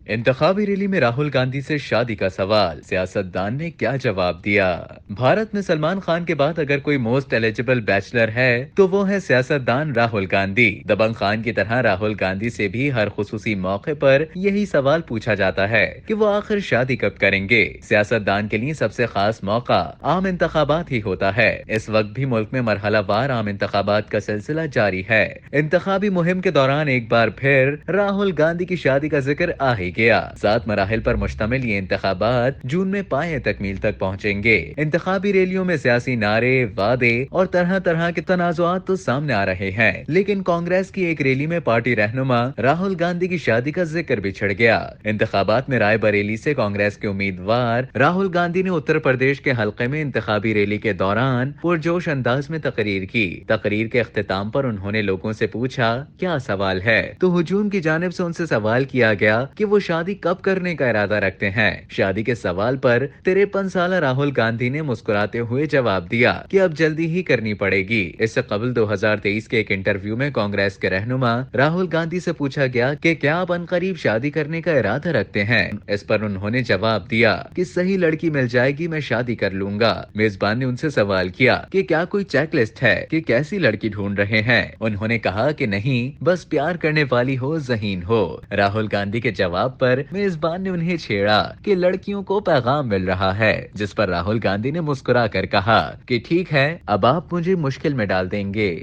انتخابی ریلی میں راہل گاندھی سے شادی کا سوال، سیاستدان نے کیا جواب دیا؟ بھارت میں سلمان خان کے بعد اگر کوئی موسٹ ایلیجیبل بیچلر ہے تو وہ ہے سیاستدان راہل گاندھی۔ دبنگ خان کی طرح راہل گاندھی سے بھی ہر خصوصی موقع پر یہی سوال پوچھا جاتا ہے کہ وہ آخر شادی کب کریں گے۔ سیاستدان کے لیے سب سے خاص موقع عام انتخابات ہی ہوتا ہے۔ اس وقت بھی ملک میں مرحلہ وار عام انتخابات کا سلسلہ جاری ہے۔ انتخابی مہم کے دوران ایک بار پھر راہل گاندھی کی شادی کا ذکر آ ہی گیا۔ 7 مراحل پر مشتمل یہ انتخابات جون میں پائے تکمیل تک پہنچیں گے۔ انتخابی ریلیوں میں سیاسی نعرے، وعدے اور طرح طرح کے تنازعات تو سامنے آ رہے ہیں، لیکن کانگریس کی ایک ریلی میں پارٹی رہنما راہل گاندھی کی شادی کا ذکر بھی چھڑ گیا۔ انتخابات میں رائے بریلی سے کانگریس کے امیدوار راہل گاندھی نے اتر پردیش کے حلقے میں انتخابی ریلی کے دوران پرجوش انداز میں تقریر کی۔ تقریر کے اختتام پر انہوں نے لوگوں سے پوچھا کیا سوال ہے، تو ہجوم کی جانب سے ان سے سوال کیا گیا کہ وہ شادی کب کرنے کا ارادہ رکھتے ہیں۔ شادی کے سوال پر 53 سالہ راہل گاندھی نے مسکراتے ہوئے جواب دیا کہ اب جلدی ہی کرنی پڑے گی۔ اس سے قبل 2023 کے ایک انٹرویو میں کانگریس کے رہنما راہل گاندھی سے پوچھا گیا کہ کیا آپ عنقریب شادی کرنے کا ارادہ رکھتے ہیں۔ اس پر انہوں نے جواب دیا کہ صحیح لڑکی مل جائے گی میں شادی کر لوں گا۔ میزبان نے ان سے سوال کیا کہ کیا کوئی چیک لسٹ ہے کہ کیسی لڑکی ڈھونڈ رہے ہیں۔ انہوں نے کہا کہ نہیں، بس پیار کرنے والی ہو، ذہین ہو۔ راہل گاندھی کے جواب پر میزبان نے انہیں چھیڑا کہ لڑکیوں کو پیغام مل رہا ہے، جس پر راہل گاندھی نے مسکرا کر کہا کہ ٹھیک ہے، اب آپ مجھے مشکل میں ڈال دیں گے۔